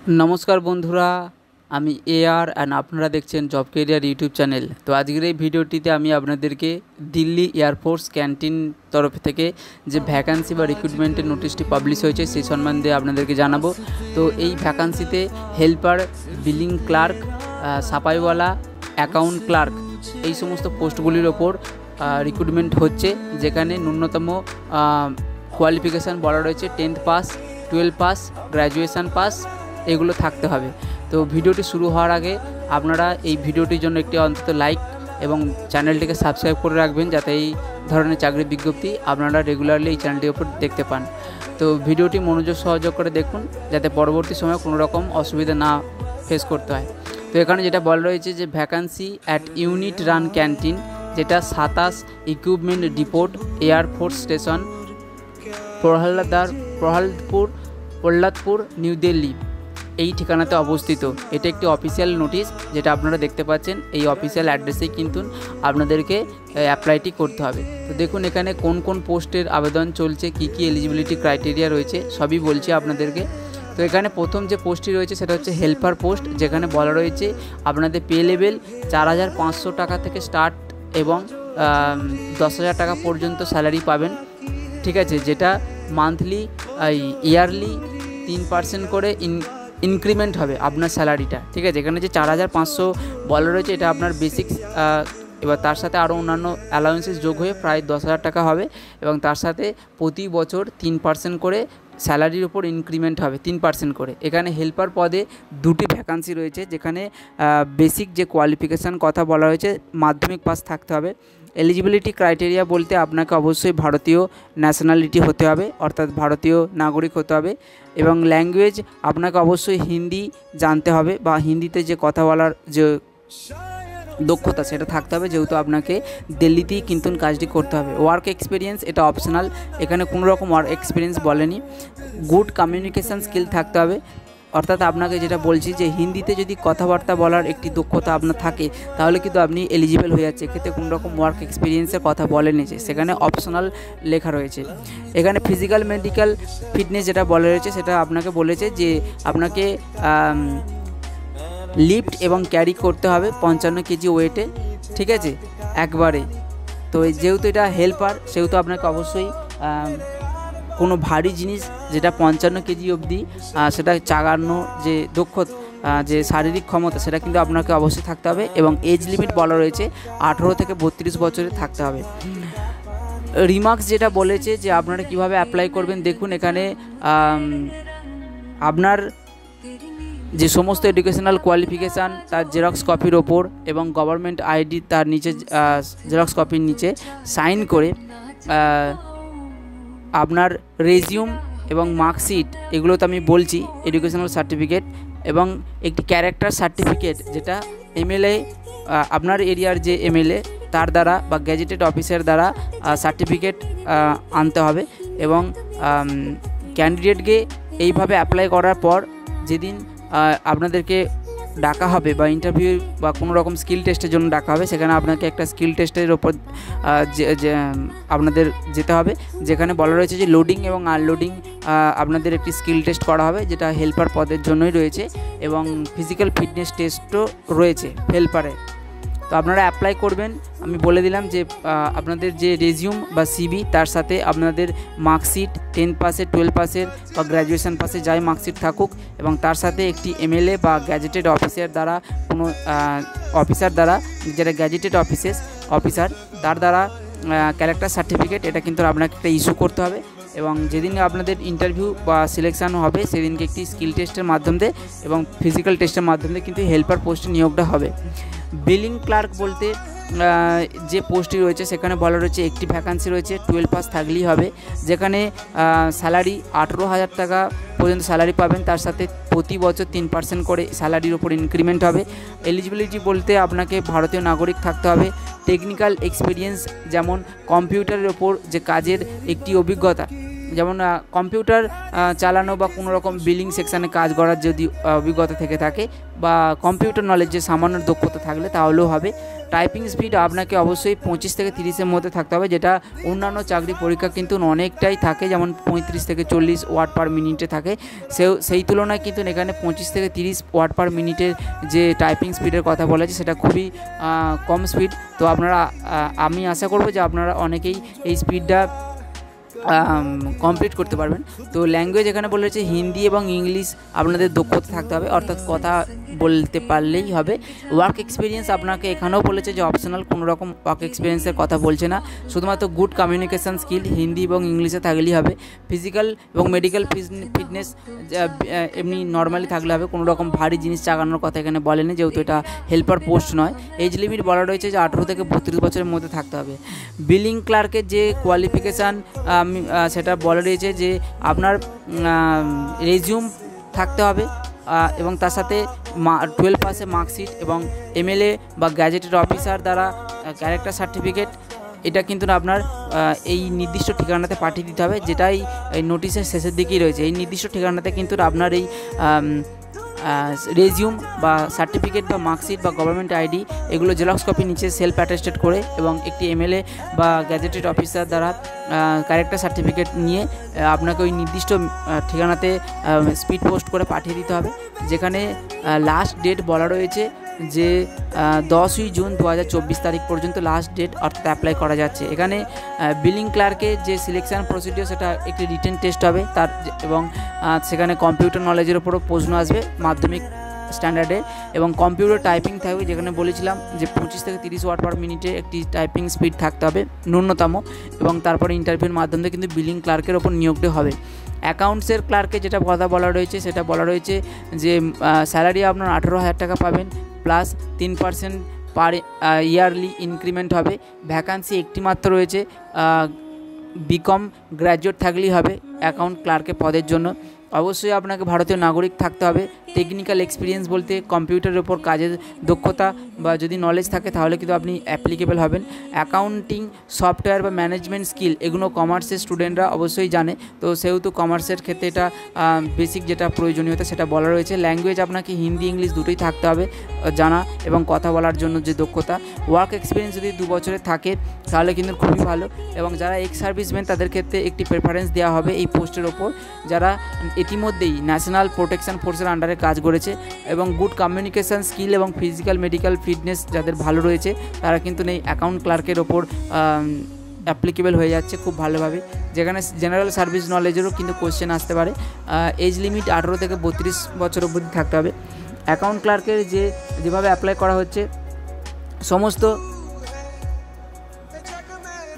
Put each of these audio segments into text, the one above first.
नमस्कार बंधुरा आमी एआर एंड आपनारा देखছেন जब कैरियर यूट्यूब चैनल। तो आजकेर এই ভিডিওটিতে আমি আপনাদেরকে দিল্লি এয়ারফোর্স ক্যান্টিন তরফ থেকে যে ভ্যাকান্সি বা রিক্রুটমেন্টের নোটিশটি পাবলিশ হয়েছে সেই সম্বন্ধে আপনাদেরকে জানাবো। তো এই ভ্যাকান্সিতে হেল্পার, বিলিং ক্লার্ক, সাফাইওয়ালা, অ্যাকাউন্ট ক্লার্ক এই সমস্ত পোস্টগুলির ওপর রিক্রুটমেন্ট হচ্ছে, যেখানে ন্যূনতম কোয়ালিফিকেশান বলা রয়েছে 10th pass, 12 pass, graduation pass এগুলো থাকতে হবে। তো ভিডিওটি শুরু হওয়ার আগে আপনারা এই ভিডিওটির জন্য একটি অন্তত লাইক এবং চ্যানেলটিকে সাবস্ক্রাইব করে রাখবেন, যাতে এই ধরনের চাকরির বিজ্ঞপ্তি আপনারা রেগুলারলি এই চ্যানেলটির উপর দেখতে পান। তো ভিডিওটি মনোযোগ সহযোগ করে দেখুন, যাতে পরবর্তী সময়ে কোনো রকম অসুবিধা না ফেস করতে হয়। তো এখানে যেটা বলা রয়েছে যে vacancy at unit run canteen, যেটা 27 equipment depot, air force station, Prahladpur, new Delhi এই ঠিকানাতে অবস্থিত। এটা একটি অফিসিয়াল নোটিশ, যেটা আপনারা দেখতে পাচ্ছেন। এই অফিসিয়াল অ্যাড্রেসেই কিন্তু আপনাদেরকে অ্যাপ্লাইটি করতে হবে। তো দেখুন এখানে কোন কোন পোস্টের আবেদন চলছে, কি কি এলিজিবিলিটি ক্রাইটেরিয়া রয়েছে সবই বলছি আপনাদেরকে। তো এখানে প্রথম যে পোস্টটি রয়েছে সেটা হচ্ছে হেল্পার পোস্ট, যেখানে বলা রয়েছে আপনাদের পে লেভেল 4,500 টাকা থেকে স্টার্ট এবং 10,000 টাকা পর্যন্ত স্যালারি পাবেন, ঠিক আছে। যেটা মান্থলি ইয়ারলি 3% করে ইনক্রিমেন্ট হবে আপনার স্যালারিটা, ঠিক আছে। এখানে যে 4,500 বলা রয়েছে এটা আপনার বেসিক্স, এবার তার সাথে আরও অন্যান্য অ্যালাউন্সেস যোগ হয়ে প্রায় 10,000 টাকা হবে, এবং তার সাথে প্রতি বছর 3% করে স্যালারির উপর ইনক্রিমেন্ট হবে, 3% করে। এখানে হেল্পার পদে 2টি ভ্যাকান্সি রয়েছে, যেখানে বেসিক যে কোয়ালিফিকেশান কথা বলা হয়েছে মাধ্যমিক পাস থাকতে হবে। এলিজিবিলিটি ক্রাইটেরিয়া বলতে আপনাকে অবশ্যই ভারতীয় ন্যাশনালিটি হতে হবে, অর্থাৎ ভারতীয় নাগরিক হতে হবে, এবং ল্যাঙ্গুয়েজ আপনাকে অবশ্যই হিন্দি জানতে হবে, বা হিন্দিতে যে কথা বলার যে দক্ষতা সেটা থাকতে হবে, যেহেতু আপনাকে দিল্লিতেই কিন্তু কাজটি করতে হবে। ওয়ার্ক এক্সপিরিয়েন্স এটা অপশনাল, এখানে কোনো রকম ওয়ার্ক এক্সপিরিয়েন্স বলেনি। গুড কমিউনিকেশান স্কিল থাকতে হবে, অর্থাৎ আপনাকে যেটা বলছি যে হিন্দিতে যদি কথাবার্তা বলার একটি দক্ষতা আপনার থাকে তাহলে কিন্তু আপনি এলিজিবল হয়ে যাচ্ছে। এক্ষেত্রে কোনো রকম ওয়ার্ক এক্সপিরিয়েন্সের কথা বলেনি, যে সেখানে অপশনাল লেখা রয়েছে। এখানে ফিজিক্যাল মেডিকেল ফিটনেস যেটা বলা রয়েছে সেটা আপনাকে বলেছে যে আপনাকে লিফট এবং ক্যারি করতে হবে 55 কেজি ওয়েটে, ঠিক আছে, একবারে। তো যেহেতু এটা হেল্পার সেহেতু আপনাকে অবশ্যই কোনো ভারী জিনিস যেটা 55 কেজি অবধি সেটা চাগানো যে যে শারীরিক ক্ষমতা সেটা কিন্তু আপনাকে অবশ্যই থাকতে হবে, এবং এজ লিমিট বলা রয়েছে 18 থেকে 32 বছরের থাকতে হবে। রিমার্কস যেটা বলেছে যে আপনারা কিভাবে অ্যাপ্লাই করবেন, দেখুন এখানে আপনার যে সমস্ত এডুকেশনাল কোয়ালিফিকেশান তার জেরক্স কপির ওপর এবং গভর্নমেন্ট আইডি তার নিচে জেরক্স কপির নিচে সাইন করে আপনার রেজিউম এবং মার্কশিট, এগুলো তো আমি বলছি, এডুকেশনাল সার্টিফিকেট এবং একটি ক্যারেক্টার সার্টিফিকেট, যেটা এমএলএ আপনার এরিয়ার যে এমএলএ তার দ্বারা বা গ্যাজেটেড অফিসের দ্বারা সার্টিফিকেট আনতে হবে। এবং ক্যান্ডিডেটকে এইভাবে অ্যাপ্লাই করার পর যেদিন আপনাদেরকে ডাকা হবে বা ইন্টারভিউ বা কোনো রকম স্কিল টেস্টের জন্য ডাকা হবে, সেখানে আপনাকে একটা স্কিল টেস্টের ওপর আপনাদের যেতে হবে, যেখানে বলা রয়েছে যে লোডিং এবং আনলোডিং আপনাদের একটি স্কিল টেস্ট করা হবে, যেটা হেল্পার পদের জন্যই রয়েছে, এবং ফিজিক্যাল ফিটনেস টেস্টও রয়েছে হেল্পারে। তো আপনারা অ্যাপ্লাই করবেন, আমি বলে দিলাম যে আপনাদের যে রেজিউম বা সিভি তার সাথে আপনাদের মার্কশিট 10 পাসের, 12 পাসের বা গ্র্যাজুয়েশন পাসে যাই মার্কশিট থাকুক, এবং তার সাথে একটি এমএলএ বা গ্যাজেটেড অফিসার দ্বারা কোনো অফিসার দ্বারা, যেটা গ্যাজেটেড অফিসার তার দ্বারা ক্যারেক্টার সার্টিফিকেট, এটা কিন্তু আপনাকে একটা ইস্যু করতে হবে। এবং যেদিন আপনাদের ইন্টারভিউ বা সিলেকশান হবে সেদিনকে একটি স্কিল টেস্টের মাধ্যমে এবং ফিজিক্যাল টেস্টের মাধ্যমে কিন্তু হেল্পার পোস্টে নিয়োগটা হবে। বিলিং ক্লার্ক বলতে যে পোস্টটি রয়েছে সেখানে বলা রয়েছে একটি ভ্যাকান্সি রয়েছে, 12 পাস থাকলেই হবে, যেখানে স্যালারি 18,000 টাকা পর্যন্ত স্যালারি পাবেন, তার সাথে প্রতি বছর 3% করে স্যালারির ওপর ইনক্রিমেন্ট হবে। এলিজিবিলিটি বলতে আপনাকে ভারতীয় নাগরিক থাকতে হবে। টেকনিক্যাল এক্সপিরিয়েন্স যেমন কম্পিউটারের ওপর যে কাজের একটি অভিজ্ঞতা, যেমন কম্পিউটার চালানো বা কোনো রকম বিলিং সেকশানে কাজ করার যদি অভিজ্ঞতা থেকে থাকে, বা কম্পিউটার নলেজ যে সামান্য দক্ষতা থাকলে তাহলেও হবে। টাইপিং স্পিড আপনাকে অবশ্যই 25 থেকে 30-এর মধ্যে থাকতে হবে, যেটা অন্যান্য চাকরি পরীক্ষা কিন্তু অনেকটাই থাকে, যেমন 35 থেকে 40 ওয়ার্ড পার মিনিটে থাকে। সেই তুলনায় কিন্তু এখানে 25 থেকে 30 ওয়ার্ড পার মিনিটের যে টাইপিং স্পিডের কথা বলা আছে সেটা খুবই কম স্পিড। তো আপনারা আমি আশা করব যে আপনারা অনেকেই এই স্পিডটা কমপ্লিট করতে পারবেন। তো ল্যাঙ্গুয়েজ এখানে বলেছে হিন্দি এবং ইংলিশ আপনাদের দক্ষতা থাকতে হবে, অর্থাৎ কথা বলতে পারলেই হবে। ওয়ার্ক এক্সপিরিয়েন্স আপনাকে এখানেও বলেছে যে অপশনাল, কোনো রকম ওয়ার্ক এক্সপিরিয়েন্সের কথা বলছে না, শুধুমাত্র গুড কমিউনিকেশান স্কিল হিন্দি এবং ইংলিশে থাকলেই হবে। ফিজিক্যাল এবং মেডিকেল ফিটনেস এমনি নর্মালি থাকলে হবে, কোনো রকম ভারী জিনিস চাগানোর কথা এখানে বলেনি, যেহেতু এটা হেল্পার পোস্ট নয়। এজ লিমিট বলা রয়েছে যে 18 থেকে 32 বছরের মধ্যে থাকতে হবে। বিলিং ক্লার্কের যে কোয়ালিফিকেশান সেটা বলা রয়েছে যে আপনার রেজিউম থাকতে হবে এবং তার সাথে 12 পাসে মার্কশিট এবং এমএলএ বা গ্যাজেটেড অফিসার দ্বারা ক্যারেক্টার সার্টিফিকেট, এটা কিন্তু আপনার এই নির্দিষ্ট ঠিকানাতে পাঠিয়ে দিতে হবে, যেটাই এই নোটিশের শেষের দিকেই রয়েছে। এই নির্দিষ্ট ঠিকানাতে কিন্তু আপনার এই রেজিউম বা সার্টিফিকেট বা মার্কশিট বা গভর্নমেন্ট আইডি এগুলো জেরক্স কপি নিচে সেলফ অ্যাটেস্টেড করে এবং একটি এমএলএ বা গ্যাজেটেড অফিসার দ্বারা ক্যারেক্টার সার্টিফিকেট নিয়ে আপনাকে ওই নির্দিষ্ট ঠিকানাতে স্পিড পোস্ট করে পাঠিয়ে দিতে হবে, যেখানে লাস্ট ডেট বলা রয়েছে যে 10ই জুন 2024 তারিখ পর্যন্ত লাস্ট ডেট, অর্থাৎ অ্যাপ্লাই করা যাচ্ছে। এখানে বিলিং ক্লার্কের যে সিলেকশান প্রসিডিওর সেটা একটি রিটেন টেস্ট হবে তার, এবং সেখানে কম্পিউটার নলেজের উপরও প্রশ্ন আসবে মাধ্যমিক স্ট্যান্ডার্ডে, এবং কম্পিউটার টাইপিং থাকবে, যেখানে বলেছিলাম যে 25 থেকে 30 ওয়ার্ড পার মিনিটে একটি টাইপিং স্পিড থাকতে হবে ন্যূনতম, এবং তারপরে ইন্টারভিউর মাধ্যমে কিন্তু বিলিং ক্লার্কের ওপর নিয়োগটা হবে। অ্যাকাউন্টসের ক্লার্কে যেটা কথা বলা রয়েছে সেটা বলা রয়েছে যে স্যালারি আপনার 18,000 টাকা পাবেন, প্লাস 3% পার ইয়ারলি ইনক্রিমেন্ট হবে। ভ্যাকান্সি একটি মাত্র রয়েছে, বিকম গ্র্যাজুয়েট থাকলেই হবে অ্যাকাউন্ট ক্লার্কের পদের জন্য। অবশ্যই আপনাকে ভারতীয় নাগরিক থাকতে হবে। টেকনিক্যাল এক্সপিরিয়েন্স বলতে কম্পিউটারের ওপর কাজের দক্ষতা বা যদি নলেজ থাকে তাহলে কিন্তু আপনি অ্যাপ্লিকেবল হবেন। অ্যাকাউন্টিং সফটওয়্যার বা ম্যানেজমেন্ট স্কিল এগুলো কমার্সের স্টুডেন্টরা অবশ্যই জানে, তো সেহেতু কমার্সের ক্ষেত্রে এটা বেসিক যেটা প্রয়োজনীয়তা সেটা বলা রয়েছে। ল্যাঙ্গুয়েজ আপনাকে হিন্দি ইংলিশ দুটোই থাকতে হবে জানা, এবং কথা বলার জন্য যে দক্ষতা। ওয়ার্ক এক্সপিরিয়েন্স যদি 2 বছরের থাকে তাহলে কিন্তু খুবই ভালো, এবং যারা এক্স সার্ভিসম্যান তাদের ক্ষেত্রে একটি প্রেফারেন্স দেওয়া হবে এই পোস্টের ওপর, যারা ইতিমধ্যেই ন্যাশনাল প্রোটেকশন ফোর্সের আন্ডারে কাজ করেছে এবং গুড কমিউনিকেশান স্কিল এবং ফিজিক্যাল মেডিকেল ফিটনেস যাদের ভালো রয়েছে তারা কিন্তু এই অ্যাকাউন্ট ক্লার্কের ওপর অ্যাপ্লিকেবল হয়ে যাচ্ছে খুব ভালোভাবে, যেখানে জেনারেল সার্ভিস নলেজেরও কিন্তু কোশ্চেন আসতে পারে। এজ লিমিট 18 থেকে 32 বছর অবধি থাকতে হবে। অ্যাকাউন্ট ক্লার্কের যেভাবে অ্যাপ্লাই করা হচ্ছে সমস্ত,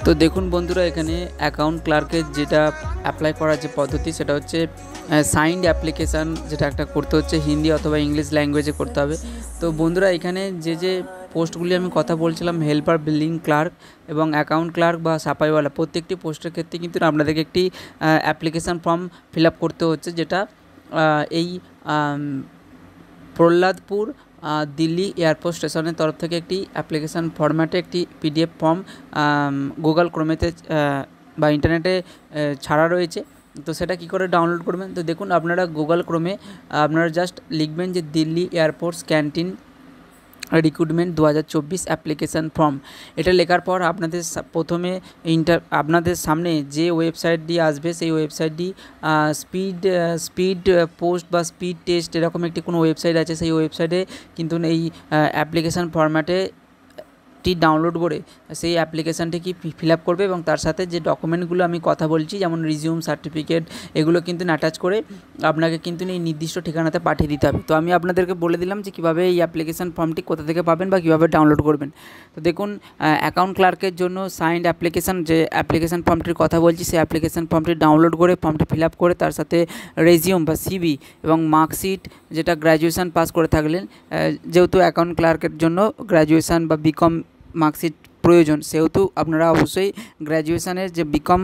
তো দেখুন বন্ধুরা এখানে অ্যাকাউন্ট ক্লার্কের যেটা অ্যাপ্লাই করার যে পদ্ধতি সেটা হচ্ছে সাইন্ড অ্যাপ্লিকেশান, যেটা একটা করতে হচ্ছে হিন্দি অথবা ইংলিশ ল্যাঙ্গুয়েজে করতে হবে। তো বন্ধুরা এখানে যে পোস্টগুলি আমি কথা বলছিলাম, হেল্পার, বিলিং ক্লার্ক এবং অ্যাকাউন্ট ক্লার্ক বা সাফাইওয়ালা, প্রত্যেকটি পোস্টের ক্ষেত্রে কিন্তু আপনাদেরকে একটি অ্যাপ্লিকেশান ফর্ম ফিল আপ করতে হচ্ছে, যেটা এই প্রহ্লাদপুর দিল্লি এয়ারপোর্ট স্টেশনের তরফ থেকে একটি অ্যাপ্লিকেশান ফরম্যাটে একটি পিডিএফ ফর্ম গুগল ক্রোমেতে বা ইন্টারনেটে ছাড়া রয়েছে। তো সেটা কী করে ডাউনলোড করবেন, তো দেখুন আপনারা গুগল ক্রোমে আপনারা জাস্ট লিখবেন যে Delhi airports canteen recruitment 2024 application form. এটা লেখার পর আপনাদের প্রথমে আপনাদের সামনে যে ওয়েবসাইটটি আসবে সেই ওয়েবসাইটটি স্পিড পোস্ট বা স্পিড টেস্ট এরকম একটি কোনো ওয়েবসাইট আছে, সেই ওয়েবসাইটে কিন্তু এই অ্যাপ্লিকেশান ফরম্যাটে ডাউনলোড করে সেই অ্যাপ্লিকেশানটি কি ফিল আপ করবে এবং তার সাথে যে ডকুমেন্টগুলো আমি কথা বলছি যেমন রিজিউম, সার্টিফিকেট এগুলো কিন্তু অ্যাটাচ করে আপনাকে কিন্তু এই নির্দিষ্ট ঠিকানাতে পাঠিয়ে দিতে হবে। তো আমি আপনাদেরকে বলে দিলাম যে কীভাবে এই অ্যাপ্লিকেশান ফর্মটি কোথা থেকে পাবেন বা কীভাবে ডাউনলোড করবেন। তো দেখুন অ্যাকাউন্ট ক্লার্কের জন্য সাইন্ড অ্যাপ্লিকেশান, যে অ্যাপ্লিকেশান ফর্মটির কথা বলছি সেই অ্যাপ্লিকেশান ফর্মটি ডাউনলোড করে ফর্মটি ফিল আপ করে তার সাথে রেজিউম বা সিভি এবং মার্কশিট, যেটা গ্র্যাজুয়েশান পাস করে থাকলেন, যেহেতু অ্যাকাউন্ট ক্লার্কের জন্য গ্র্যাজুয়েশান বা বিকম মার্কশিট প্রয়োজন, সেহেতু আপনারা অবশ্যই গ্র্যাজুয়েশানের যে বিকম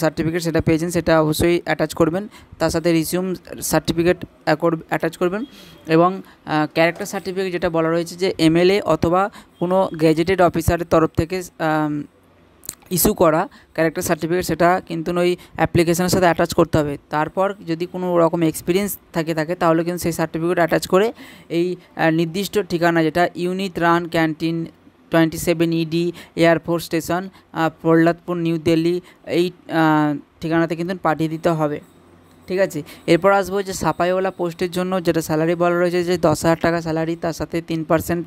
সার্টিফিকেট সেটা পেয়েছেন সেটা অবশ্যই অ্যাটাচ করবেন, তার সাথে রিজিউম সার্টিফিকেট অ্যাটাচ করবেন, এবং ক্যারেক্টার সার্টিফিকেট যেটা বলা রয়েছে যে এমএলএ অথবা কোনো গেজেটেড অফিসারের তরফ থেকে ইস্যু করা ক্যারেক্টার সার্টিফিকেট সেটা কিন্তু ওই অ্যাপ্লিকেশনের সাথে অ্যাটাচ করতে হবে। তারপর যদি কোনো রকম এক্সপিরিয়েন্স থাকে তাহলে কিন্তু সেই সার্টিফিকেট অ্যাটাচ করে এই নির্দিষ্ট ঠিকানা যেটা unit run canteen 27 ED air force station, Prahladpur, new Delhi, এই ঠিকানাতে কিন্তু পাঠিয়ে দিতে হবে। ঠিক আছে, এরপর আসবো যে সাফাইওয়ালা পোস্টের জন্য যেটা স্যালারি বলা রয়েছে যে 10,000 টাকা স্যালারি, তার সাথে 3%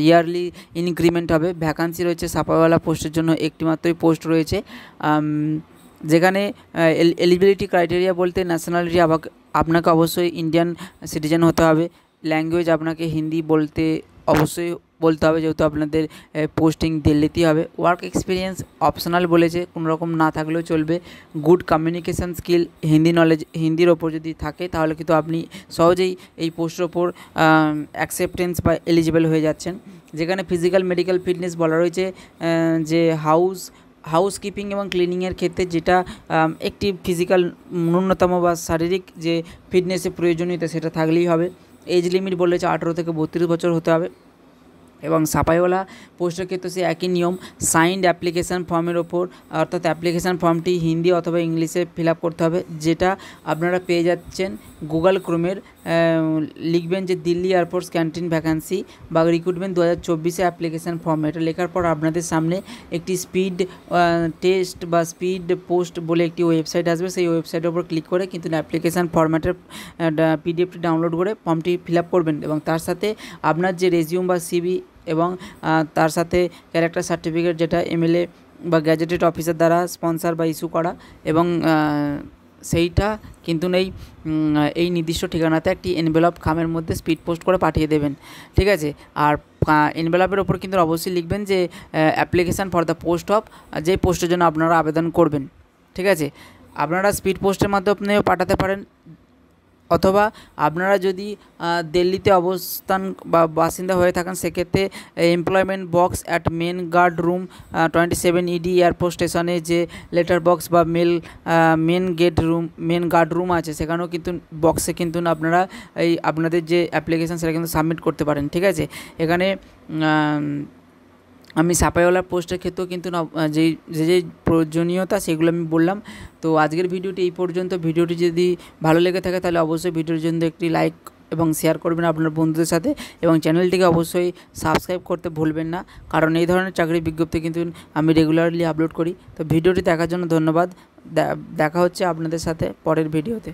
ইয়ারলি ইনক্রিমেন্ট হবে। ভ্যাকান্সি রয়েছে সাফাইওয়ালা পোস্টের জন্য একটি মাত্রই পোস্ট রয়েছে, যেখানে এলিজিবিলিটি ক্রাইটেরিয়া বলতে ন্যাশনালিটি আপনাকে অবশ্যই ইন্ডিয়ান সিটিজেন হতে হবে। ল্যাঙ্গুয়েজ আপনাকে হিন্দি অবশ্যই বলতে হবে, যেহেতু আপনাদের পোস্টিং দিল্লিতেই হবে। ওয়ার্ক এক্সপিরিয়েন্স অপশনাল বলেছে, কোনো রকম না থাকলেও চলবে। গুড কমিউনিকেশান স্কিল, হিন্দির ওপর যদি থাকে তাহলে কিন্তু আপনি সহজেই এই পোস্টের ওপর অ্যাকসেপ্টেন্স বা এলিজিবল হয়ে যাচ্ছেন। যেখানে ফিজিক্যাল মেডিকেল ফিটনেস বলা রয়েছে যে হাউসকিপিং এবং ক্লিনিংয়ের ক্ষেত্রে যেটা একটি ফিজিক্যাল ন্যূনতম বা শারীরিক যে ফিটনেসের প্রয়োজনীয়তা সেটা থাকলেই হবে। এজ লিমিট বলেছে 18 থেকে 32 বছর হতে হবে। এবং সাফাইওয়ালা পোস্টের ক্ষেত্রে সে একই নিয়ম, সাইন্ড অ্যাপ্লিকেশান ফর্মের ওপর, অর্থাৎ অ্যাপ্লিকেশান ফর্মটি হিন্দি অথবা ইংলিশে ফিল আপ করতে হবে, যেটা আপনারা পেয়ে যাচ্ছেন গুগল ক্রোমের। লিখবেন যে দিল্লি এয়ারফোর্স ক্যান্টিন ভ্যাকান্সি বা রিক্রুটমেন্ট 2024 অ্যাপ্লিকেশান ফর্ম। এটা লেখার পর আপনাদের সামনে একটি স্পিড টেস্ট বা স্পিড পোস্ট বলে একটি ওয়েবসাইট আসবে। সেই ওয়েবসাইটের উপর ক্লিক করে কিন্তু অ্যাপ্লিকেশান ফরম্যাটের পিডিএফটি ডাউনলোড করে ফর্মটি ফিল আপ করবেন, এবং তার সাথে আপনার যে রেজিউম বা সিভি এবং তার সাথে ক্যারেক্টার সার্টিফিকেট, যেটা এমএলএ বা গ্যাজেটেড অফিসার দ্বারা স্পন্সার বা ইস্যু করা, এবং সেইটা কিন্তু এই নির্দিষ্ট ঠিকানাতে একটি এনভেলপ খামের মধ্যে স্পিড পোস্ট করে পাঠিয়ে দেবেন। ঠিক আছে, আর এনভেলপের ওপর কিন্তু অবশ্যই লিখবেন যে application for the post of, যে পোস্টের জন্য আপনারা আবেদন করবেন। ঠিক আছে, আপনারা স্পিড পোস্টের মাধ্যমে পাঠাতে পারেন, অথবা আপনারা যদি দিল্লিতে অবস্থান বা বাসিন্দা হয়ে থাকেন সেক্ষেত্রে employment box at main guard room 27 ED airport স্টেশনে যে লেটার বক্স বা মেন গার্ড রুম আছে, সেখানেও কিন্তু বক্সে কিন্তু আপনারা আপনাদের যে অ্যাপ্লিকেশান সেটা কিন্তু সাবমিট করতে পারেন। ঠিক আছে, এখানে আমি সাফাইওয়ালা পোস্টের ক্ষেত্রেও কিন্তু যে প্রয়োজনীয়তা সেগুলো আমি বললাম। তো আজকের ভিডিওটি এই পর্যন্ত। ভিডিওটি যদি ভালো লেগে থাকে তাহলে অবশ্যই ভিডিওর জন্য একটি লাইক এবং শেয়ার করবেন আপনার বন্ধুদের সাথে, এবং চ্যানেলটিকে অবশ্যই সাবস্ক্রাইব করতে ভুলবেন না, কারণ এই ধরনের চাকরির বিজ্ঞপ্তি কিন্তু আমি রেগুলারলি আপলোড করি। তো ভিডিওটি দেখার জন্য ধন্যবাদ। দেখা হচ্ছে আপনাদের সাথে পরের ভিডিওতে।